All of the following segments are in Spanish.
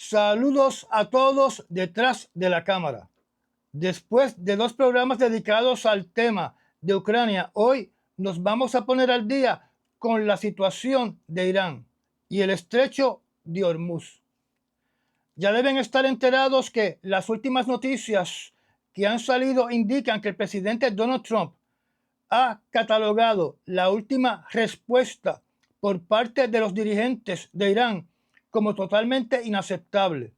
Saludos a todos detrás de la cámara. Después de 2 programas dedicados al tema de Ucrania, hoy nos vamos a poner al día con la situación de Irán y el estrecho de Hormuz. Ya deben estar enterados que las últimas noticias que han salido indican que el presidente Donald Trump ha catalogado la última respuesta por parte de los dirigentes de Irán como totalmente inaceptable.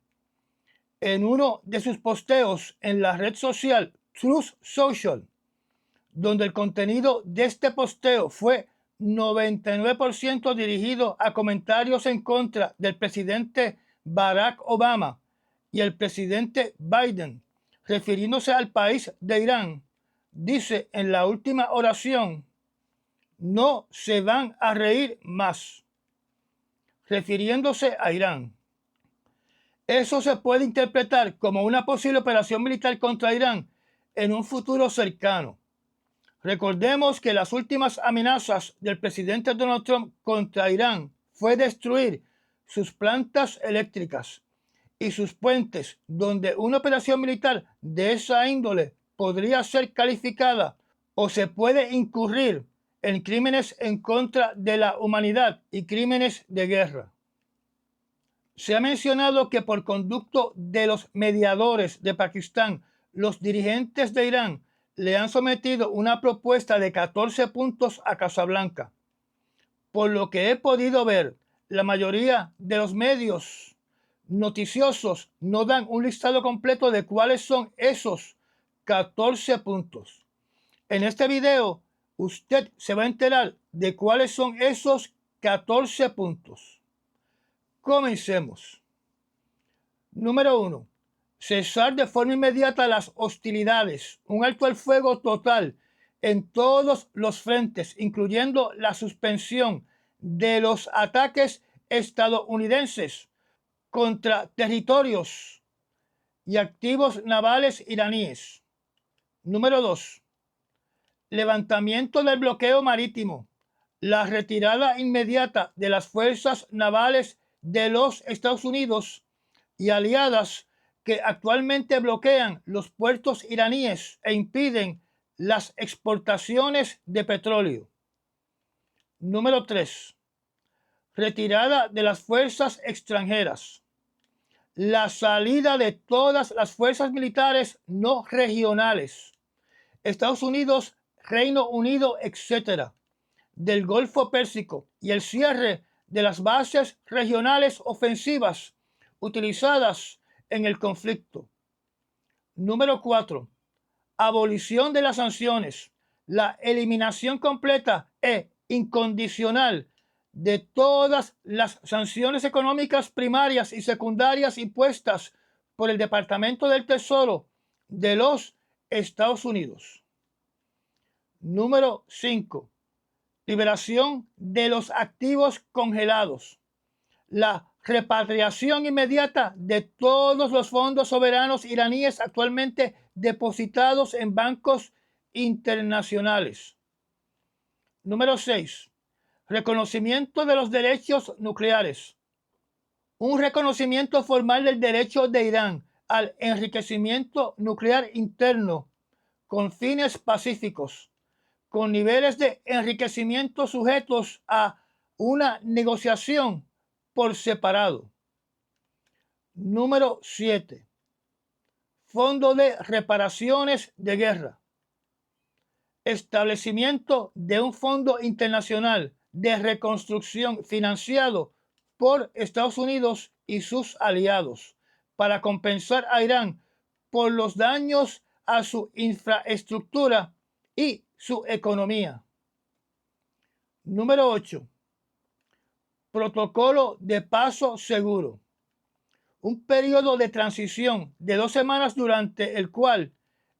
En uno de sus posteos en la red social Truth Social, donde el contenido de este posteo fue 99% dirigido a comentarios en contra del presidente Barack Obama y el presidente Biden, refiriéndose al país de Irán, dice en la última oración: no se van a reír más, refiriéndose a Irán. Eso se puede interpretar como una posible operación militar contra Irán en un futuro cercano. Recordemos que las últimas amenazas del presidente Donald Trump contra Irán fue destruir sus plantas eléctricas y sus puentes, donde una operación militar de esa índole podría ser calificada o se puede incurrir en crímenes en contra de la humanidad y crímenes de guerra. Se ha mencionado que por conducto de los mediadores de Pakistán, los dirigentes de Irán le han sometido una propuesta de 14 puntos a Casablanca. Por lo que he podido ver, la mayoría de los medios noticiosos no dan un listado completo de cuáles son esos 14 puntos. En este video, usted se va a enterar de cuáles son esos 14 puntos. Comencemos. Número 1. Cesar de forma inmediata las hostilidades. Un alto al fuego total en todos los frentes, incluyendo la suspensión de los ataques estadounidenses contra territorios y activos navales iraníes. Número 2. Levantamiento del bloqueo marítimo. La retirada inmediata de las fuerzas navales de los Estados Unidos y aliadas que actualmente bloquean los puertos iraníes e impiden las exportaciones de petróleo. Número 3. Retirada de las fuerzas extranjeras. La salida de todas las fuerzas militares no regionales, Estados Unidos, Reino Unido, etc., del Golfo Pérsico, y el cierre de las bases regionales ofensivas utilizadas en el conflicto. Número 4. Abolición de las sanciones. La eliminación completa e incondicional de todas las sanciones económicas primarias y secundarias impuestas por el Departamento del Tesoro de los Estados Unidos. Número 5. Liberación de los activos congelados. La repatriación inmediata de todos los fondos soberanos iraníes actualmente depositados en bancos internacionales. Número 6. Reconocimiento de los derechos nucleares. Un reconocimiento formal del derecho de Irán al enriquecimiento nuclear interno con fines pacíficos, con niveles de enriquecimiento sujetos a una negociación por separado. Número 7. Fondo de reparaciones de guerra. Establecimiento de un fondo internacional de reconstrucción financiado por Estados Unidos y sus aliados para compensar a Irán por los daños a su infraestructura y su economía. Número 8. Protocolo de paso seguro. Un periodo de transición de 2 semanas durante el cual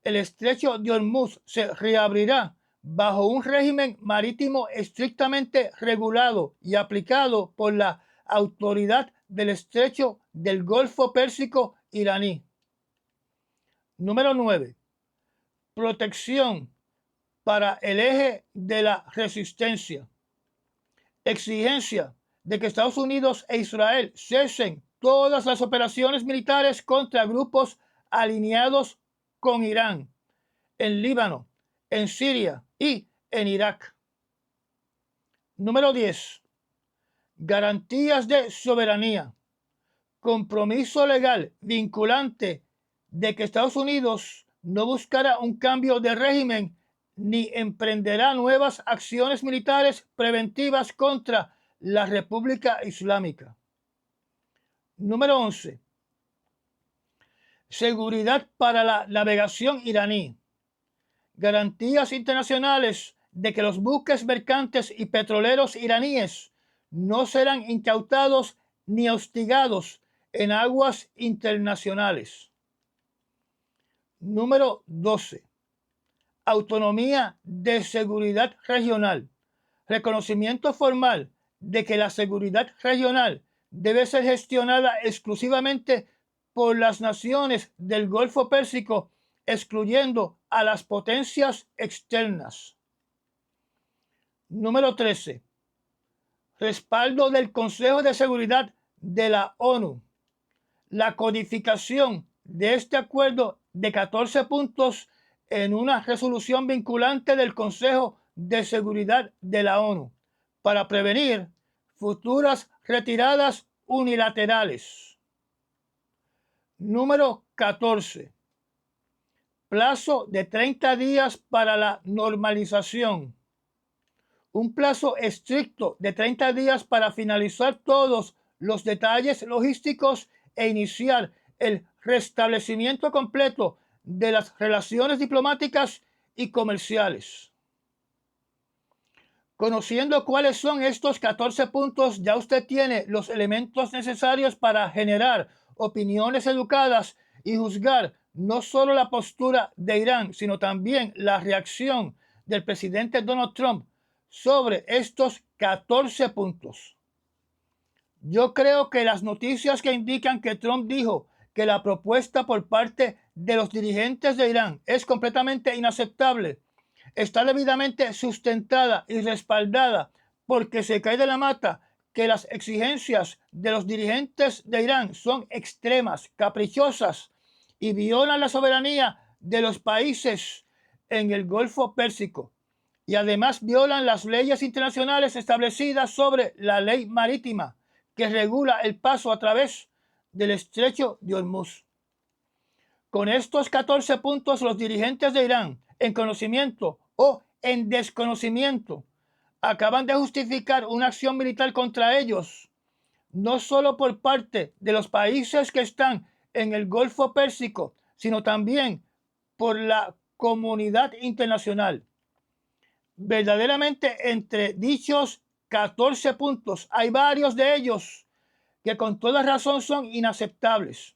el estrecho de Hormuz se reabrirá bajo un régimen marítimo estrictamente regulado y aplicado por la autoridad del estrecho del Golfo Pérsico iraní. Número 9. Protección para el eje de la resistencia. Exigencia de que Estados Unidos e Israel cesen todas las operaciones militares contra grupos alineados con Irán en Líbano, en Siria y en Irak. Número 10. Garantías de soberanía. Compromiso legal vinculante de que Estados Unidos no buscará un cambio de régimen ni emprenderá nuevas acciones militares preventivas contra la República Islámica. Número 11. Seguridad para la navegación iraní. Garantías internacionales de que los buques mercantes y petroleros iraníes no serán incautados ni hostigados en aguas internacionales. Número 12. Autonomía de seguridad regional. Reconocimiento formal de que la seguridad regional debe ser gestionada exclusivamente por las naciones del Golfo Pérsico, excluyendo a las potencias externas. Número 13. Respaldo del Consejo de Seguridad de la ONU. La codificación de este acuerdo de 14 puntos en una resolución vinculante del Consejo de Seguridad de la ONU para prevenir futuras retiradas unilaterales. Número 14. Plazo de 30 días para la normalización. Un plazo estricto de 30 días para finalizar todos los detalles logísticos e iniciar el restablecimiento completo de las relaciones diplomáticas y comerciales. Conociendo cuáles son estos 14 puntos, ya usted tiene los elementos necesarios para generar opiniones educadas y juzgar no solo la postura de Irán, sino también la reacción del presidente Donald Trump sobre estos 14 puntos. Yo creo que las noticias que indican que Trump dijo que la propuesta por parte de los dirigentes de Irán es completamente inaceptable está debidamente sustentada y respaldada porque se cae de la mata que las exigencias de los dirigentes de Irán son extremas, caprichosas y violan la soberanía de los países en el Golfo Pérsico y además violan las leyes internacionales establecidas sobre la ley marítima que regula el paso a través del estrecho de Hormuz. Con estos 14 puntos, los dirigentes de Irán, en conocimiento o en desconocimiento, acaban de justificar una acción militar contra ellos, no solo por parte de los países que están en el Golfo Pérsico, sino también por la comunidad internacional. Verdaderamente, entre dichos 14 puntos, hay varios de ellos que con toda razón son inaceptables.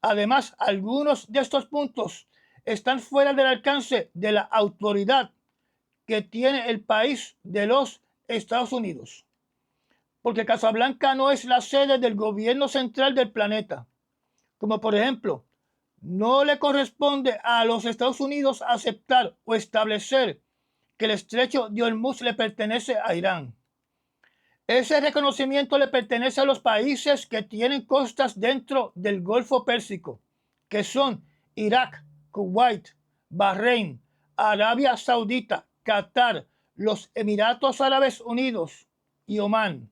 Además, algunos de estos puntos están fuera del alcance de la autoridad que tiene el país de los Estados Unidos. Porque Casablanca no es la sede del gobierno central del planeta. Como por ejemplo, no le corresponde a los Estados Unidos aceptar o establecer que el estrecho de Hormuz le pertenece a Irán. Ese reconocimiento le pertenece a los países que tienen costas dentro del Golfo Pérsico, que son Irak, Kuwait, Bahrein, Arabia Saudita, Qatar, los Emiratos Árabes Unidos y Omán.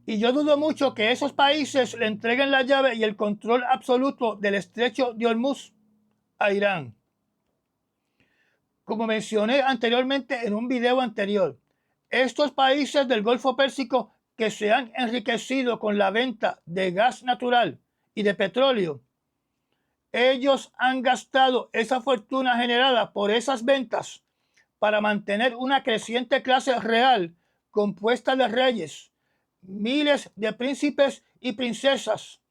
Y yo dudo mucho que esos países le entreguen la llave y el control absoluto del estrecho de Hormuz a Irán. Como mencioné anteriormente en un video anterior, estos países del Golfo Pérsico que se han enriquecido con la venta de gas natural y de petróleo, ellos han gastado esa fortuna generada por esas ventas para mantener una creciente clase real compuesta de reyes, miles de príncipes y princesas,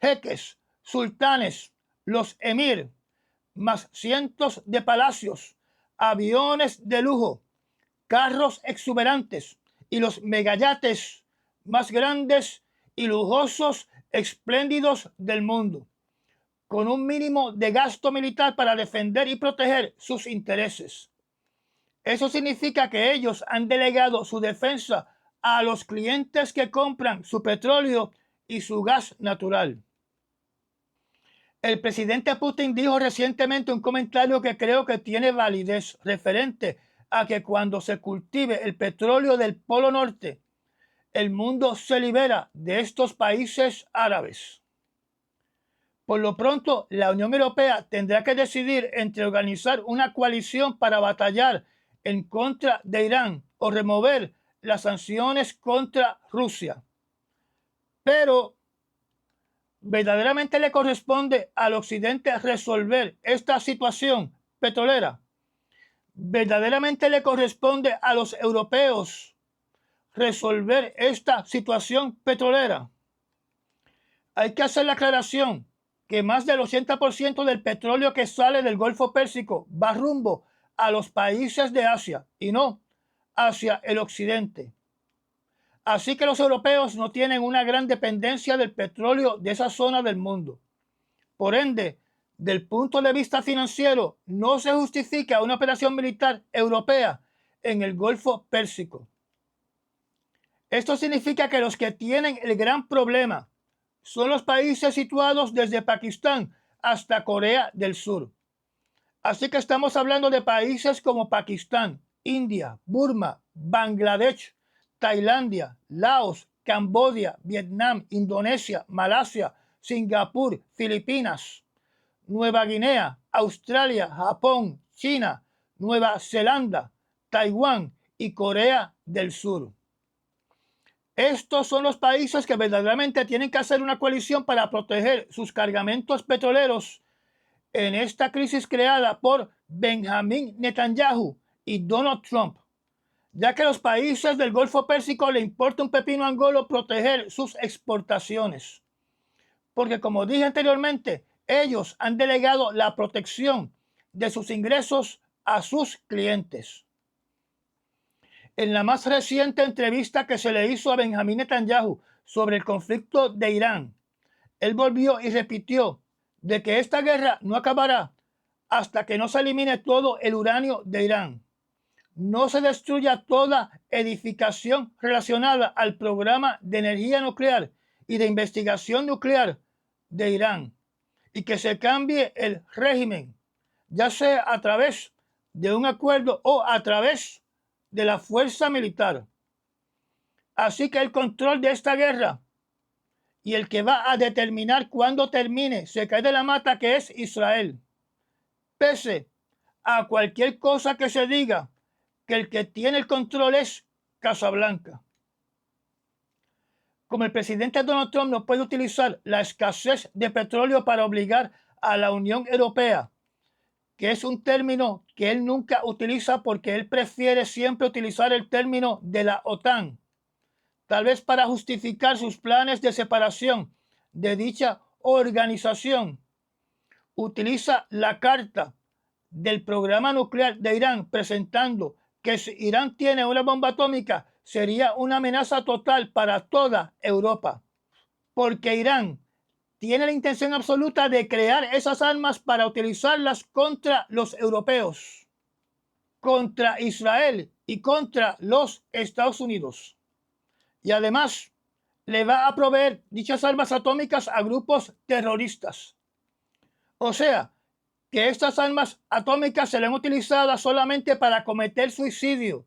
jeques, sultanes, los emir, más cientos de palacios, aviones de lujo, carros exuberantes y los megayates más grandes y lujosos, espléndidos del mundo, con un mínimo de gasto militar para defender y proteger sus intereses. Eso significa que ellos han delegado su defensa a los clientes que compran su petróleo y su gas natural. El presidente Putin dijo recientemente un comentario que creo que tiene validez referente a que cuando se cultive el petróleo del Polo Norte, el mundo se libera de estos países árabes. Por lo pronto, la Unión Europea tendrá que decidir entre organizar una coalición para batallar en contra de Irán o remover las sanciones contra Rusia. Pero ¿verdaderamente le corresponde al Occidente resolver esta situación petrolera? ¿Verdaderamente le corresponde a los europeos resolver esta situación petrolera? Hay que hacer la aclaración que más del 80% del petróleo que sale del Golfo Pérsico va rumbo a los países de Asia y no hacia el occidente. Así que los europeos no tienen una gran dependencia del petróleo de esa zona del mundo. Por ende, del punto de vista financiero, no se justifica una operación militar europea en el Golfo Pérsico. Esto significa que los que tienen el gran problema son los países situados desde Pakistán hasta Corea del Sur. Así que estamos hablando de países como Pakistán, India, Burma, Bangladesh, Tailandia, Laos, Camboya, Vietnam, Indonesia, Malasia, Singapur, Filipinas, Nueva Guinea, Australia, Japón, China, Nueva Zelanda, Taiwán y Corea del Sur. Estos son los países que verdaderamente tienen que hacer una coalición para proteger sus cargamentos petroleros en esta crisis creada por Benjamin Netanyahu y Donald Trump, ya que a los países del Golfo Pérsico le importa un pepino angolo proteger sus exportaciones, porque como dije anteriormente, ellos han delegado la protección de sus ingresos a sus clientes. En la más reciente entrevista que se le hizo a Benjamin Netanyahu sobre el conflicto de Irán, él volvió y repitió de que esta guerra no acabará hasta que no se elimine todo el uranio de Irán, no se destruya toda edificación relacionada al programa de energía nuclear y de investigación nuclear de Irán, y que se cambie el régimen, ya sea a través de un acuerdo o a través de la fuerza militar. Así que el control de esta guerra y el que va a determinar cuándo termine se cae de la mata, que es Israel. Pese a cualquier cosa que se diga, que el que tiene el control es Casablanca. Como el presidente Donald Trump no puede utilizar la escasez de petróleo para obligar a la Unión Europea, que es un término que él nunca utiliza porque él prefiere siempre utilizar el término de la OTAN, tal vez para justificar sus planes de separación de dicha organización. Utiliza la carta del programa nuclear de Irán, presentando que si Irán tiene una bomba atómica sería una amenaza total para toda Europa, porque Irán tiene la intención absoluta de crear esas armas para utilizarlas contra los europeos, contra Israel y contra los Estados Unidos. Y además le va a proveer dichas armas atómicas a grupos terroristas. O sea, que estas armas atómicas serán utilizadas solamente para cometer suicidio,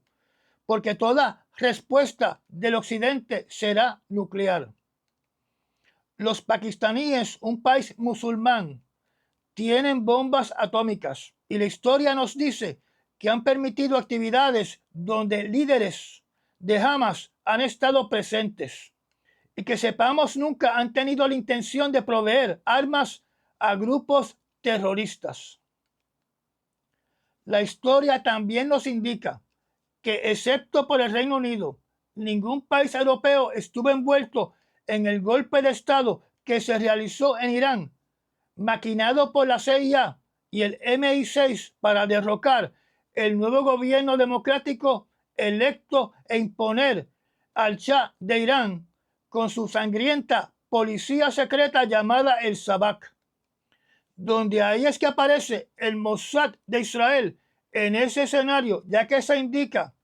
porque toda respuesta del occidente será nuclear. Los pakistaníes, un país musulmán, tienen bombas atómicas y la historia nos dice que han permitido actividades donde líderes de Hamas han estado presentes y que sepamos nunca han tenido la intención de proveer armas a grupos terroristas. La historia también nos indica que, excepto por el Reino Unido, ningún país europeo estuvo envuelto en el golpe de Estado que se realizó en Irán, maquinado por la CIA y el MI6 para derrocar el nuevo gobierno democrático electo e imponer al Shah de Irán con su sangrienta policía secreta llamada el Sabak, donde ahí es que aparece el Mossad de Israel en ese escenario, ya que se indica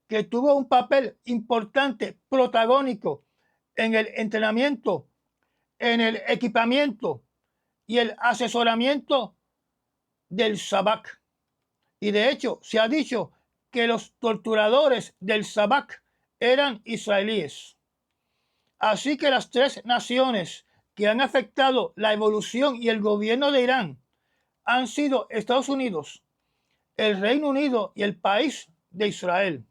que tuvo un papel importante, protagónico, en el entrenamiento, en el equipamiento y el asesoramiento del Sabak. Y de hecho, se ha dicho que los torturadores del Sabak eran israelíes. Así que las tres naciones que han afectado la evolución y el gobierno de Irán han sido Estados Unidos, el Reino Unido y el país de Israel.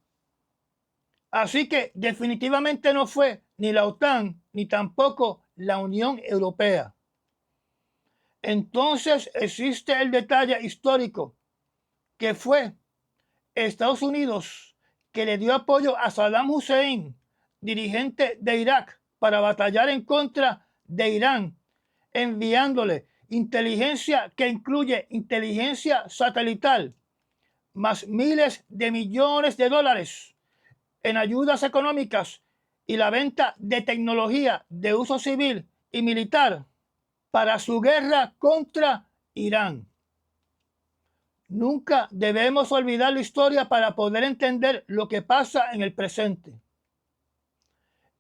Así que definitivamente no fue ni la OTAN ni tampoco la Unión Europea. Entonces existe el detalle histórico que fue Estados Unidos que le dio apoyo a Saddam Hussein, dirigente de Irak, para batallar en contra de Irán, enviándole inteligencia que incluye inteligencia satelital, más miles de millones de dólares en ayudas económicas y la venta de tecnología de uso civil y militar para su guerra contra Irán. Nunca debemos olvidar la historia para poder entender lo que pasa en el presente.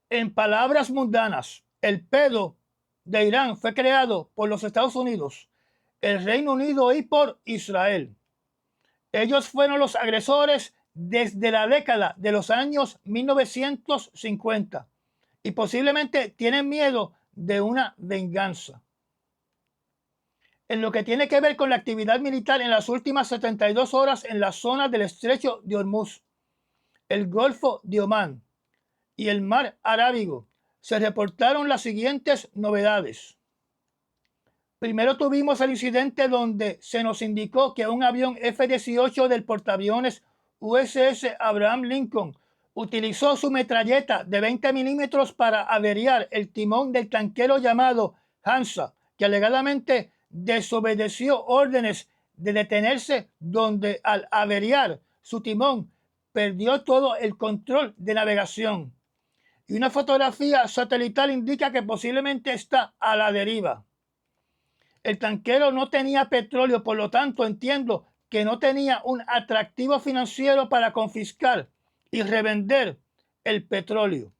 En palabras mundanas, el pedo de Irán fue creado por los Estados Unidos, el Reino Unido y por Israel. Ellos fueron los agresores desde la década de los años 1950 y posiblemente tienen miedo de una venganza. En lo que tiene que ver con la actividad militar en las últimas 72 horas en la zona del estrecho de Hormuz, el Golfo de Omán y el Mar Arábigo, se reportaron las siguientes novedades. Primero tuvimos el incidente donde se nos indicó que un avión F-18 del portaaviones USS Abraham Lincoln utilizó su metralleta de 20 milímetros para averiar el timón del tanquero llamado Hansa, que alegadamente desobedeció órdenes de detenerse, donde al averiar su timón perdió todo el control de navegación. Y una fotografía satelital indica que posiblemente está a la deriva. El tanquero no tenía petróleo, por lo tanto entiendo que no tenía un atractivo financiero para confiscar y revender el petróleo.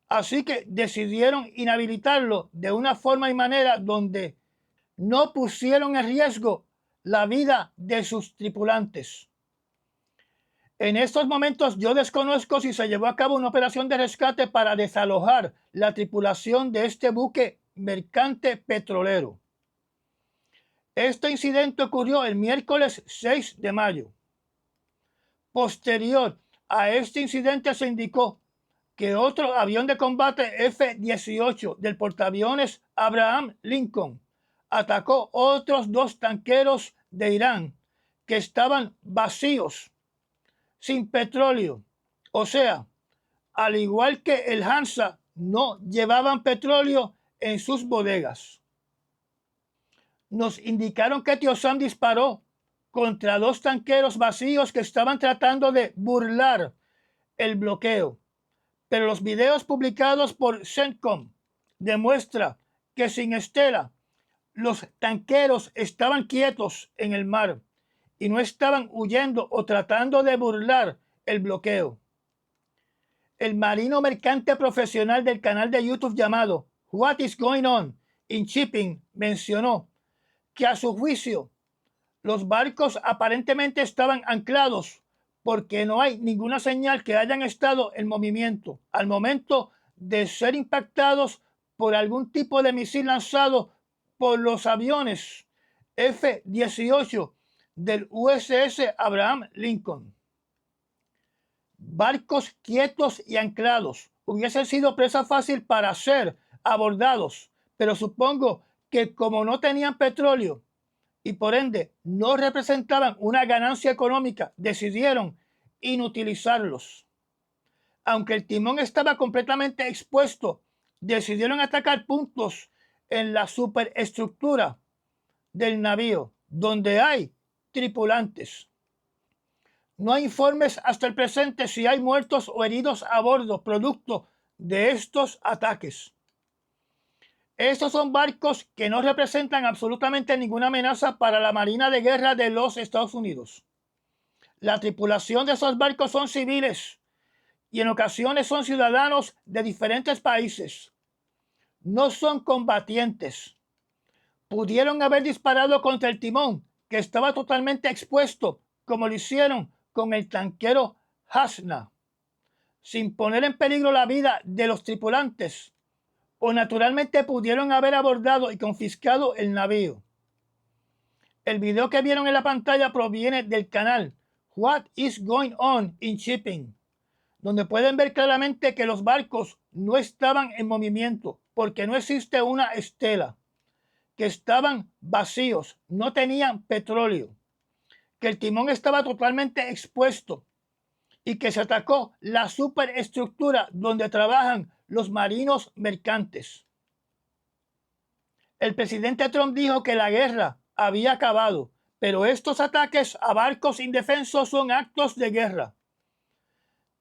Así que decidieron inhabilitarlo de una forma y manera donde no pusieron en riesgo la vida de sus tripulantes. En estos momentos yo desconozco si se llevó a cabo una operación de rescate para desalojar la tripulación de este buque mercante petrolero. Este incidente ocurrió el miércoles 6 de mayo. Posterior a este incidente se indicó que otro avión de combate F-18 del portaaviones Abraham Lincoln atacó otros dos tanqueros de Irán que estaban vacíos, sin petróleo. O sea, al igual que el Hansa, no llevaban petróleo en sus bodegas. Nos indicaron que Tío Sam disparó contra dos tanqueros vacíos que estaban tratando de burlar el bloqueo. Pero los videos publicados por CENTCOM demuestran que sin estela los tanqueros estaban quietos en el mar y no estaban huyendo o tratando de burlar el bloqueo. El marino mercante profesional del canal de YouTube llamado What is Going On in Shipping mencionó que a su juicio los barcos aparentemente estaban anclados porque no hay ninguna señal que hayan estado en movimiento al momento de ser impactados por algún tipo de misil lanzado por los aviones F-18 del USS Abraham Lincoln. Barcos quietos y anclados hubiesen sido presa fácil para ser abordados, pero supongo que como no tenían petróleo y por ende no representaban una ganancia económica, decidieron inutilizarlos. Aunque el timón estaba completamente expuesto, decidieron atacar puntos en la superestructura del navío donde hay tripulantes. No hay informes hasta el presente si hay muertos o heridos a bordo producto de estos ataques. Estos son barcos que no representan absolutamente ninguna amenaza para la Marina de Guerra de los Estados Unidos. La tripulación de esos barcos son civiles y en ocasiones son ciudadanos de diferentes países. No son combatientes. Pudieron haber disparado contra el timón, que estaba totalmente expuesto, como lo hicieron con el tanquero Hasna, sin poner en peligro la vida de los tripulantes, o naturalmente pudieron haber abordado y confiscado el navío. El video que vieron en la pantalla proviene del canal What is Going On in Shipping, donde pueden ver claramente que los barcos no estaban en movimiento porque no existe una estela, que estaban vacíos, no tenían petróleo, que el timón estaba totalmente expuesto y que se atacó la superestructura donde trabajan los marinos mercantes. El presidente Trump dijo que la guerra había acabado, pero estos ataques a barcos indefensos son actos de guerra.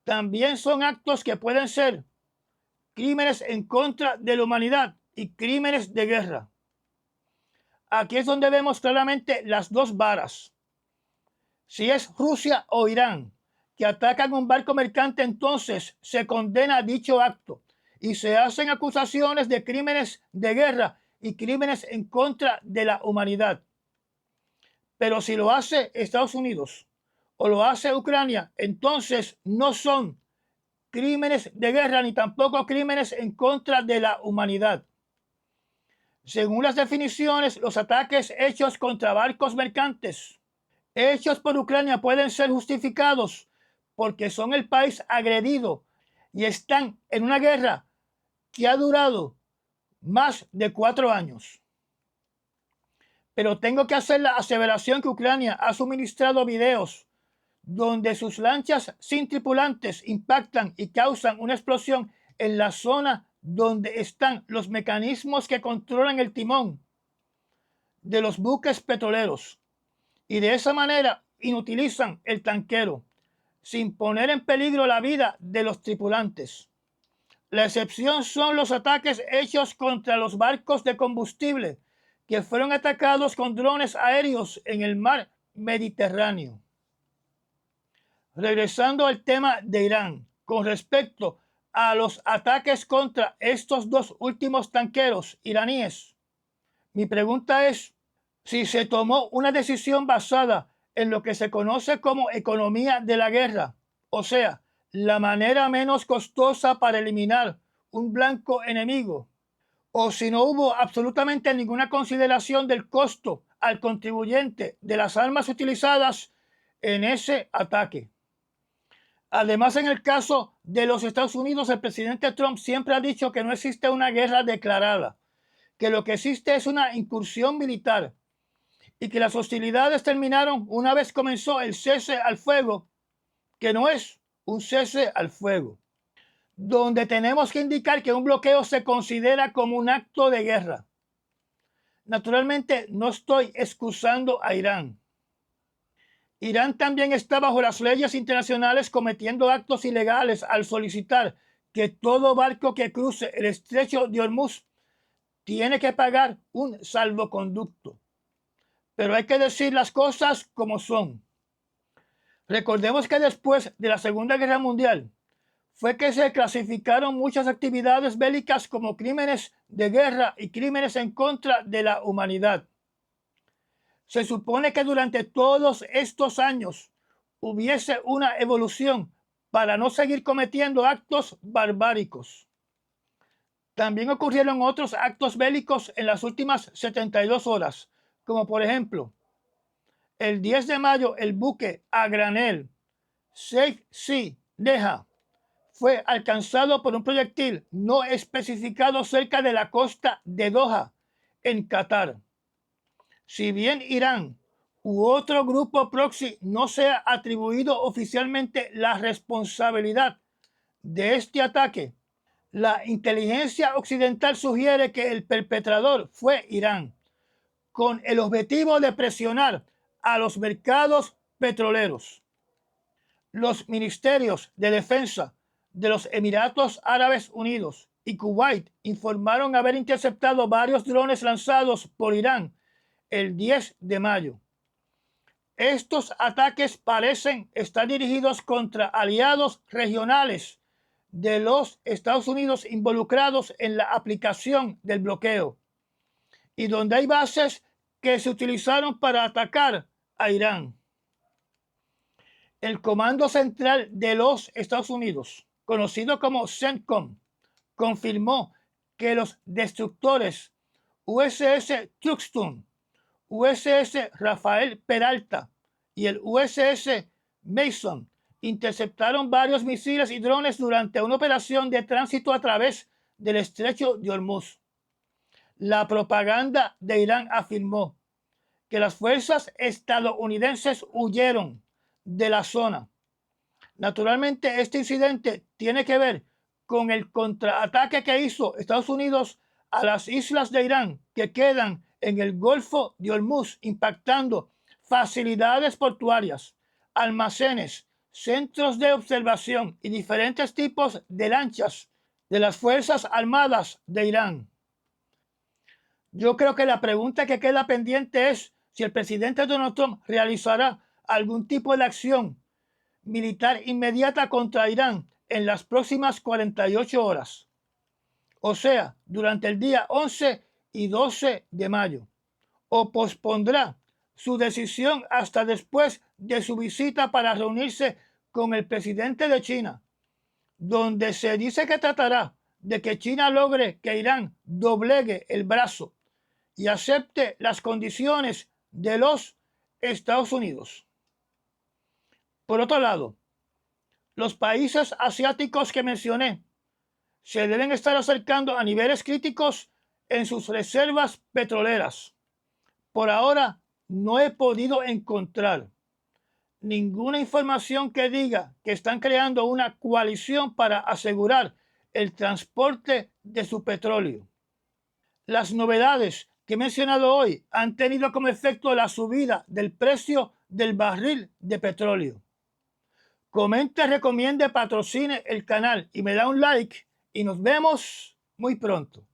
También son actos que pueden ser crímenes en contra de la humanidad y crímenes de guerra. Aquí es donde vemos claramente las dos varas. Si es Rusia o Irán que atacan un barco mercante, entonces se condena dicho acto y se hacen acusaciones de crímenes de guerra y crímenes en contra de la humanidad. Pero si lo hace Estados Unidos o lo hace Ucrania, entonces no son crímenes de guerra ni tampoco crímenes en contra de la humanidad. Según las definiciones, los ataques hechos contra barcos mercantes hechos por Ucrania pueden ser justificados porque son el país agredido y están en una guerra que ha durado más de 4 años. Pero tengo que hacer la aseveración que Ucrania ha suministrado videos donde sus lanchas sin tripulantes impactan y causan una explosión en la zona donde están los mecanismos que controlan el timón de los buques petroleros. Y de esa manera inutilizan el tanquero, sin poner en peligro la vida de los tripulantes. La excepción son los ataques hechos contra los barcos de combustible, que fueron atacados con drones aéreos en el mar Mediterráneo. Regresando al tema de Irán, con respecto a los ataques contra estos dos últimos tanqueros iraníes, mi pregunta es, si se tomó una decisión basada en lo que se conoce como economía de la guerra, o sea, la manera menos costosa para eliminar un blanco enemigo, o si no hubo absolutamente ninguna consideración del costo al contribuyente de las armas utilizadas en ese ataque. Además, en el caso de los Estados Unidos, el presidente Trump siempre ha dicho que no existe una guerra declarada, que lo que existe es una incursión militar y que las hostilidades terminaron una vez comenzó el cese al fuego, que no es un cese al fuego, donde tenemos que indicar que un bloqueo se considera como un acto de guerra. Naturalmente, no estoy excusando a Irán. Irán también está bajo las leyes internacionales cometiendo actos ilegales al solicitar que todo barco que cruce el estrecho de Hormuz tiene que pagar un salvoconducto. Pero hay que decir las cosas como son. Recordemos que después de la Segunda Guerra Mundial fue que se clasificaron muchas actividades bélicas como crímenes de guerra y crímenes en contra de la humanidad. Se supone que durante todos estos años hubiese una evolución para no seguir cometiendo actos barbáricos. También ocurrieron otros actos bélicos en las últimas 72 horas, como por ejemplo, el 10 de mayo el buque a granel Safe Sea Neha fue alcanzado por un proyectil no especificado cerca de la costa de Doha, en Qatar. Si bien Irán u otro grupo proxy no se ha atribuido oficialmente la responsabilidad de este ataque, la inteligencia occidental sugiere que el perpetrador fue Irán, con el objetivo de presionar a los mercados petroleros. Los ministerios de defensa de los Emiratos Árabes Unidos y Kuwait informaron haber interceptado varios drones lanzados por Irán el 10 de mayo. Estos ataques parecen estar dirigidos contra aliados regionales de los Estados Unidos involucrados en la aplicación del bloqueo y donde hay bases que se utilizaron para atacar a Irán. El Comando Central de los Estados Unidos, conocido como CENTCOM, confirmó que los destructores USS Truxtun, USS Rafael Peralta y el USS Mason interceptaron varios misiles y drones durante una operación de tránsito a través del estrecho de Hormuz. La propaganda de Irán afirmó que las fuerzas estadounidenses huyeron de la zona. Naturalmente, este incidente tiene que ver con el contraataque que hizo Estados Unidos a las islas de Irán que quedan en el Golfo de Hormuz, impactando facilidades portuarias, almacenes, centros de observación y diferentes tipos de lanchas de las Fuerzas Armadas de Irán. Yo creo que la pregunta que queda pendiente es si el presidente Donald Trump realizará algún tipo de acción militar inmediata contra Irán en las próximas 48 horas, o sea, durante el día 11 y 12 de mayo, o pospondrá su decisión hasta después de su visita para reunirse con el presidente de China, donde se dice que tratará de que China logre que Irán doblegue el brazo y acepte las condiciones de los Estados Unidos. Por otro lado, los países asiáticos que mencioné se deben estar acercando a niveles críticos en sus reservas petroleras. Por ahora no he podido encontrar ninguna información que diga que están creando una coalición para asegurar el transporte de su petróleo. Las novedades que he mencionado hoy han tenido como efecto la subida del precio del barril de petróleo. Comente, recomiende, patrocine el canal y me da un like y nos vemos muy pronto.